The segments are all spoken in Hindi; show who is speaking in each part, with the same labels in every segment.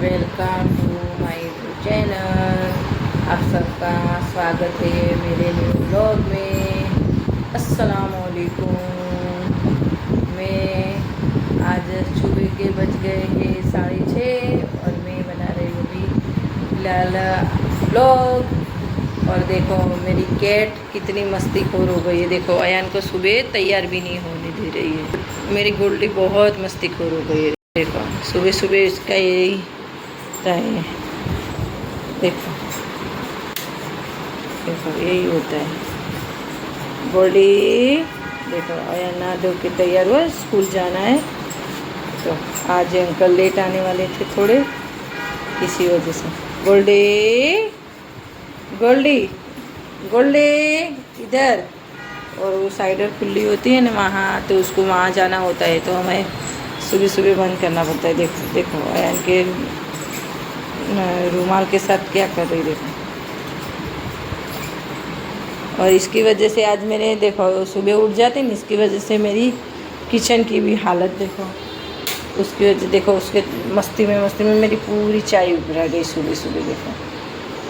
Speaker 1: Welcome to my YouTube channel. आप सबका स्वागत है मेरे न्यू व्लॉग में। अस्सलाम वालेकुम। मैं आज सुबह के बज गए हैं 6:30 और मैं बना रही हूँ अभी फिलहाल व्लॉग। और देखो मेरी कैट कितनी मस्ती खोर हो गई है। देखो अयान को सुबह तैयार भी नहीं होने दे रही है। मेरी गोल्डी बहुत मस्ती खोर हो गई है। देखो सुबह सुबह इसका यही होता है। देखो देखो यही होता है। गोल्डी देखो अयान नहा धो के तैयार हुआ, स्कूल जाना है। तो आज अंकल लेट आने वाले थे थोड़े, इसी वजह से। गोल्डी गोल्डी गोल्डी इधर। और वो साइडर खुली होती है ना वहाँ, तो उसको वहाँ जाना होता है, तो हमें सुबह सुबह बंद करना पड़ता है। देखो देखो अयान के रुमाल के साथ क्या कर रही देखो। और इसकी वजह से आज मैंने देखो सुबह उठ जाती ना, इसकी वजह से मेरी किचन की भी हालत देखो। उसकी वजह देखो, उसके मस्ती में मेरी पूरी चाय उभरा गई सुबह सुबह। देखो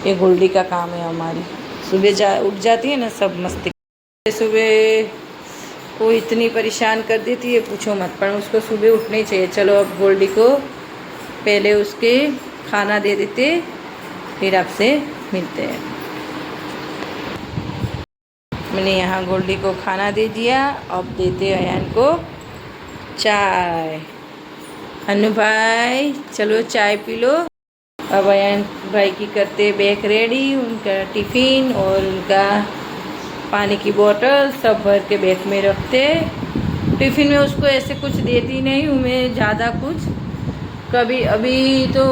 Speaker 1: ये गोल्डी का काम है हमारी, सुबह उठ जाती है ना सब मस्ती। सुबह वो इतनी परेशान कर देती है पूछो मत, पर उसको सुबह उठना ही चाहिए। चलो अब गोल्डी को पहले उसके खाना दे देते, फिर आपसे मिलते हैं। मैंने यहाँ गोल्डी को खाना दे दिया, अब देते अयान को चाय। अनु भाई चलो चाय पी लो। अब अयान भाई की करते बैग रेडी, उनका टिफ़िन और उनका पानी की बोतल सब भर के बैग में रखते। टिफ़िन में उसको ऐसे कुछ देती नहीं हूँ मैं ज़्यादा कुछ। कभी अभी तो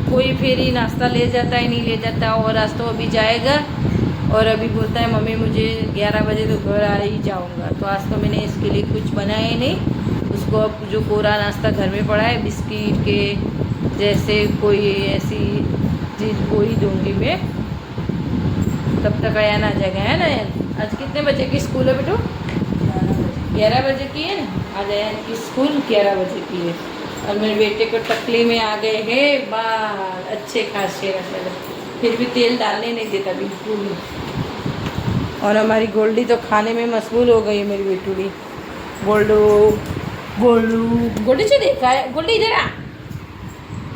Speaker 1: कोई फेरी नाश्ता ले जाता है, नहीं ले जाता। और आज तो अभी जाएगा और अभी बोलता है मम्मी मुझे 11 बजे तो घर आ ही जाऊँगा। तो आज तो मैंने इसके लिए कुछ बनाया ही नहीं। उसको अब जो कोरा नाश्ता घर में पड़ा है बिस्किट के जैसे कोई ऐसी चीज़ वही दूँगी मैं, तब तक अयान आ जाएगा। है ना अयान? आज कितने बजे की स्कूल है बेटू? 11 बजे की है ना। आज अयान की स्कूल 11 बजे की है। और मेरे बेटे को टकली में आ गए हैं बाल अच्छे खासे, फिर भी तेल डालने नहीं देता बिल्कुल। और हमारी गोल्डी तो खाने में मशगूल हो गई है। मेरी बेटूड़ी गोल्डू गोल्डू गोल्डी चो देखा है। गोल्डी इधर आ,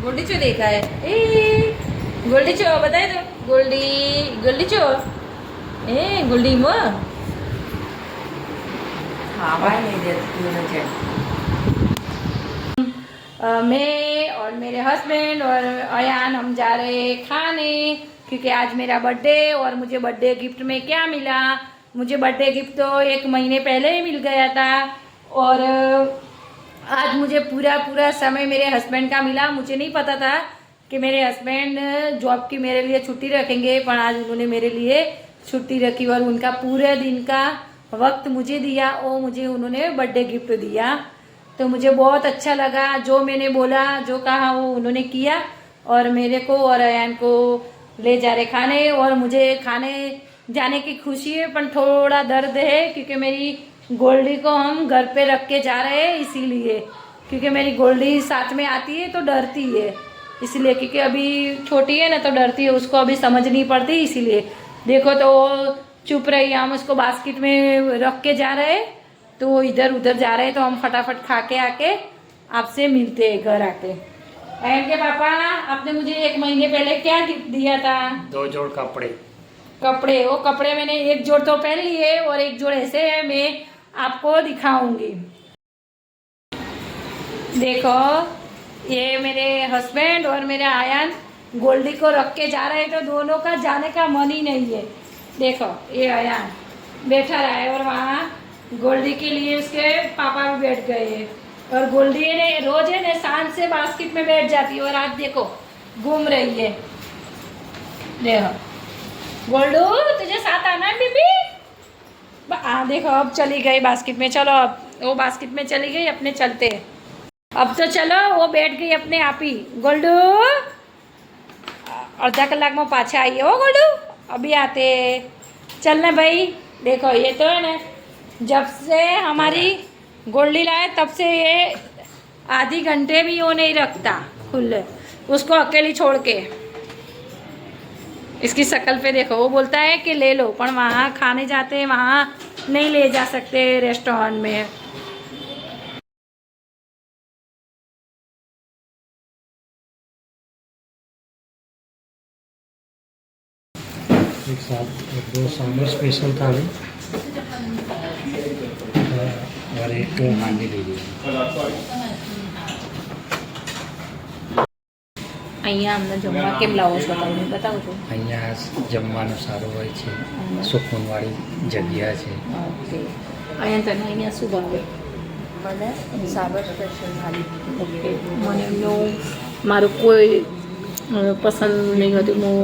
Speaker 1: गोल्डी चो देखा है। ए गोल्डी चो बताए तो गोल्डी गोल्डी चो ए गोल्डी मो हवा नहीं देती। मैं और मेरे हस्बैंड और अयान हम जा रहे हैं खाने, क्योंकि आज मेरा बर्थडे। और मुझे बर्थडे गिफ्ट में क्या मिला, मुझे बर्थडे गिफ्ट तो 1 महीने पहले ही मिल गया था। और आज मुझे पूरा समय मेरे हस्बैंड का मिला। मुझे नहीं पता था कि मेरे हस्बैंड जॉब की मेरे लिए छुट्टी रखेंगे, पर आज उन्होंने मेरे लिए छुट्टी रखी और उनका पूरे दिन का वक्त मुझे दिया और मुझे उन्होंने बर्थडे गिफ्ट दिया। तो मुझे बहुत अच्छा लगा। जो मैंने बोला, जो कहा वो उन्होंने किया। और मेरे को और अयान को ले जा रहे खाने। और मुझे खाने जाने की खुशी है, पर थोड़ा दर्द है, क्योंकि मेरी गोल्डी को हम घर पे रख के जा रहे हैं। इसीलिए क्योंकि मेरी गोल्डी साथ में आती है तो डरती है, इसलिए क्योंकि अभी छोटी है ना तो डरती है, उसको अभी समझ नहीं पड़ती। इसीलिए देखो तो चुप रही, हम उसको बास्केट में रख के जा रहे हैं, तो वो इधर उधर जा रहे हैं। तो हम फटाफट खा के आके आपसे मिलते हैं घर आके। एंड के पापा, आपने मुझे 1 महीने पहले क्या गिफ्ट दिया था?
Speaker 2: 2 जोड़ कपड़े।
Speaker 1: कपड़े, वो कपड़े मैंने 1 जोड़ तो पहन लिए और 1 जोड़ ऐसे है, मैं आपको दिखाऊंगी। देखो ये मेरे हस्बैंड और मेरे आयान गोल्डी को रख के जा रहे हैं, तो दोनों का जाने का मन ही नहीं है। देखो ये आयान बैठा रहा है और वहाँ गोल्डी के लिए उसके पापा भी बैठ गए हैं। और गोल्डी ने रोज है ना शान से बास्केट में बैठ जाती है, और आज देखो घूम रही है। देखो गोल्डू तुझे साथ आना है बीबी। देखो अब चली गई बास्केट में। चलो अब वो बास्केट में चली गई, अपने चलते। अब तो चलो वो बैठ गई अपने आप ही। गोल्डू अर्धा कलाक में पाछा आई हो गोल्डू, अभी आते चलना भाई। देखो ये तो है ना, जब से हमारी गोल्डी लाए तब से ये आधी घंटे भी वो नहीं रखता खुले। उसको अकेली छोड़ के। इसकी शक्ल पे देखो, वो बोलता है कि ले लो, पर वहाँ खाने जाते हैं वहाँ नहीं ले जा सकते रेस्टोरेंट में।
Speaker 2: एक साथ 2 सांभर स्पेशल थाली और एक हांडी ले लीजिए।
Speaker 1: અહીંયા અમને જમવા કેમ લાવો છો તમે બતાવો છો?
Speaker 2: અહીંયા જમવાનું સારું હોય છે, સુકૂનવાળી જગ્યા છે.
Speaker 1: ઓકે, અહીંયા તને અહીંયા શું ભાવે?
Speaker 3: મને સાબર સ્પેશિયલ થાળી.
Speaker 1: ઓકે, મને એમનું મારું કોઈ પસંદ નહીં હતું. હું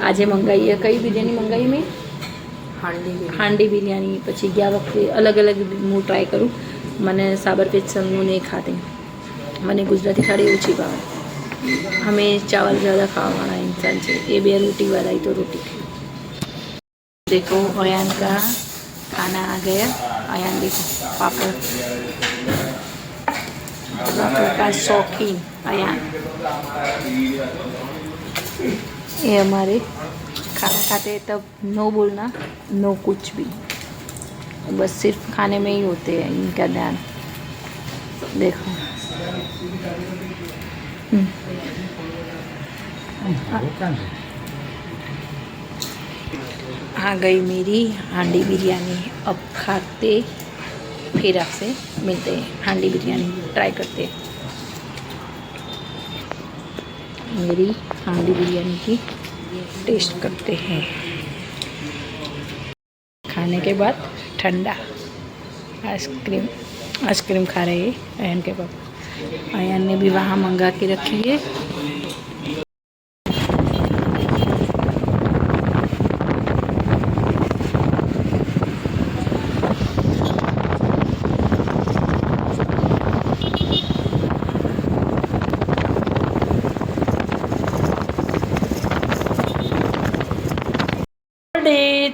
Speaker 1: આજે મંગાવીએ, કઈ બિરયાની મંગાવી મેં? હાંડી બિરયાની. પછી ગયા વખતે અલગ અલગ હું ટ્રાય કરું. મને સાબર સ્પેશિયલ હું નહીં ખાતી, મને ગુજરાતી થાળી ઓછી ભાવે. हमें चावल ज़्यादा खाने वाला इंसान है, ये भी रोटी वाला ही तो रोटी। देखो अयान का खाना आ गया। अयान देखो पापड़ का शौकीन अयान। ये हमारे खाना खाते हैं तब नो बोलना, नो कुछ भी, बस सिर्फ खाने में ही होते हैं इनका ध्यान। देखो आ गई मेरी हांडी बिरयानी। अब खाते फिर आपसे मिलते हैं, हांडी बिरयानी ट्राई करते हैं। मेरी हांडी बिरयानी की टेस्ट करते हैं। खाने के बाद ठंडा आइसक्रीम खा रहे हैं अयन के पापा। अयन ने भी वहाँ मंगा के रखी है।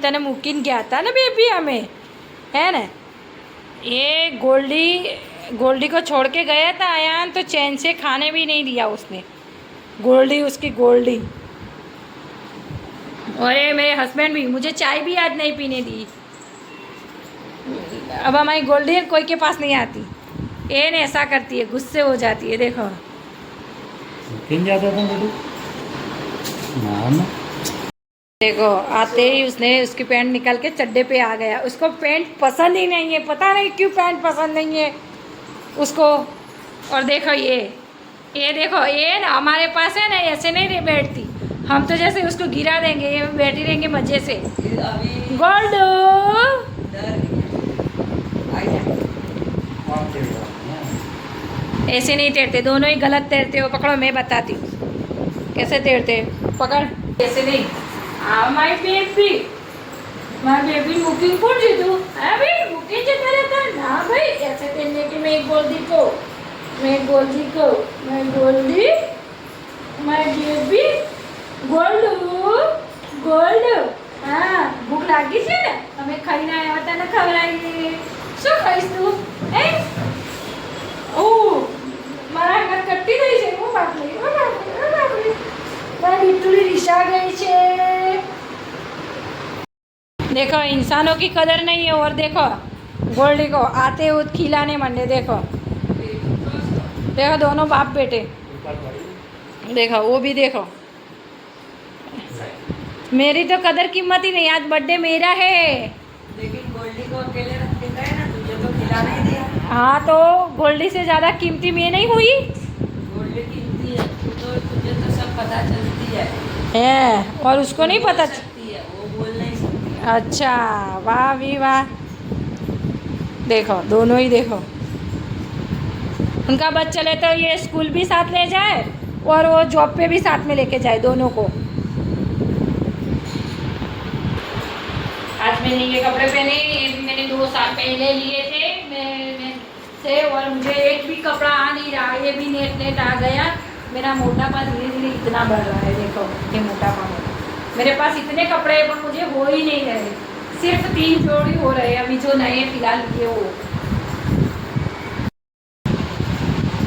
Speaker 1: तने मूकीन गया था ना बेबी हमें, है ना? ये गोल्डी को छोड़ के गया था अयान, तो चैन से खाने भी नहीं दिया उसने। उसकी गोल्डी और ये मेरे हस्बैंड भी, मुझे चाय भी आज नहीं पीने दी। अब हमारी गोल्डी कोई के पास नहीं आती, ये ने ऐसा करती है, गुस्से हो जाती है। देखो देखो आते ही उसने उसकी पैंट निकाल के चड्डे पे आ गया। उसको पैंट पसंद ही नहीं है, पता नहीं क्यों पैंट पसंद नहीं है उसको। और देखो ये देखो, ये ना हमारे पास है ना, ऐसे नहीं बैठती। हम तो जैसे उसको गिरा देंगे, ये बैठी रहेंगे मज़े से। गोल्ड ऐसे नहीं तैरते, दोनों ही गलत तैरते हो। पकड़ो, मैं बताती हूँ कैसे तैरते। पकड़, ऐसे नहीं। माय बेबी बुकिंग कर दी तू? अभी बुकिंग चलता रहता ना भाई, ऐसे तैरने की। मैं गोल्डी माय बेबी गोल्ड। हाँ, भूख लागी છે ને, અમે ખાઈને આવ્યા હતા ને, ખવડાવીએ। શું ખાઈશ તું? એ ઓ મારા હાથ કટ્ટી ગઈ છે। ઓ બાપરે, મારી બીટુલી રિશા ગઈ છે। देखो इंसानों की कदर नहीं है। और देखो गोल्डी को आते हुए खिलाने मंडे। देखो दोनों बाप बेटे। देखो वो भी देखो। मेरी तो कदर कीमत ही नहीं। आज बर्थडे मेरा है,
Speaker 3: लेकिन गोल्डी को अकेले रख देता है ना, तुझे तो खिला नहीं दिया।
Speaker 1: हाँ तो गोल्डी से ज़्यादा कीमती मैं नहीं हुई
Speaker 3: गोल्डी कीमती है, तुझे तो सब पता चलती है
Speaker 1: और उसको नहीं पता
Speaker 3: सकती है, वो बोल नहीं सकती।
Speaker 1: अच्छा, वाह भी वाह। देखो दोनों ही देखो, उनका बस चले तो ये स्कूल भी साथ ले जाए और वो जॉब पे भी साथ में लेके जाए दोनों को। आज मैंने ये कपड़े पहने, ये भी मैंने 2 साल पहले लिए थे से, और मुझे एक भी कपड़ा आ नहीं रहा। ये भी नेट आ गया। मेरा मोटापा धीरे धीरे इतना बढ़ रहा है। देखो ये मोटापा मेरे पास इतने कपड़े हैं, पर मुझे हो ही नहीं रहे। सिर्फ 3 जोड़ी हो रहे हैं अभी जो नए फिलहाल लिए वो।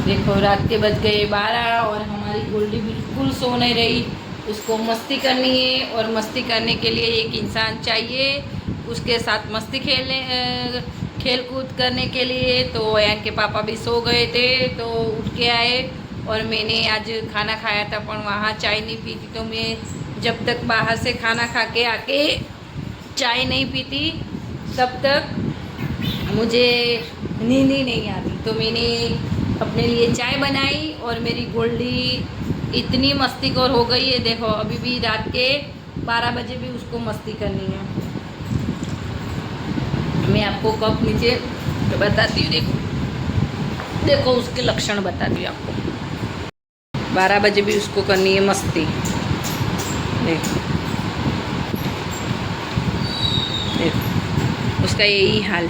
Speaker 1: देखो रात के बज गए 12 और हमारी गोल्डी बिल्कुल सो नहीं रही। उसको मस्ती करनी है और मस्ती करने के लिए एक इंसान चाहिए उसके साथ मस्ती खेल कूद करने के लिए। तो अयान के पापा भी सो गए थे तो उठ के आए और मैंने आज खाना खाया था पर वहाँ चाय नहीं पी थी। तो मैं जब तक बाहर से खाना खा के आके चाय नहीं पीती तब तक मुझे नींद ही नहीं आती। तो मैंने अपने लिए चाय बनाई और मेरी गोल्डी इतनी मस्तीखोर हो गई है। देखो अभी भी रात के 12 बजे भी उसको मस्ती करनी है। मैं आपको कप नीचे बताती हूँ, देखो देखो उसके लक्षण बताती हूँ आपको। 12 बजे भी उसको करनी है मस्ती। देखो देखो उसका यही हाल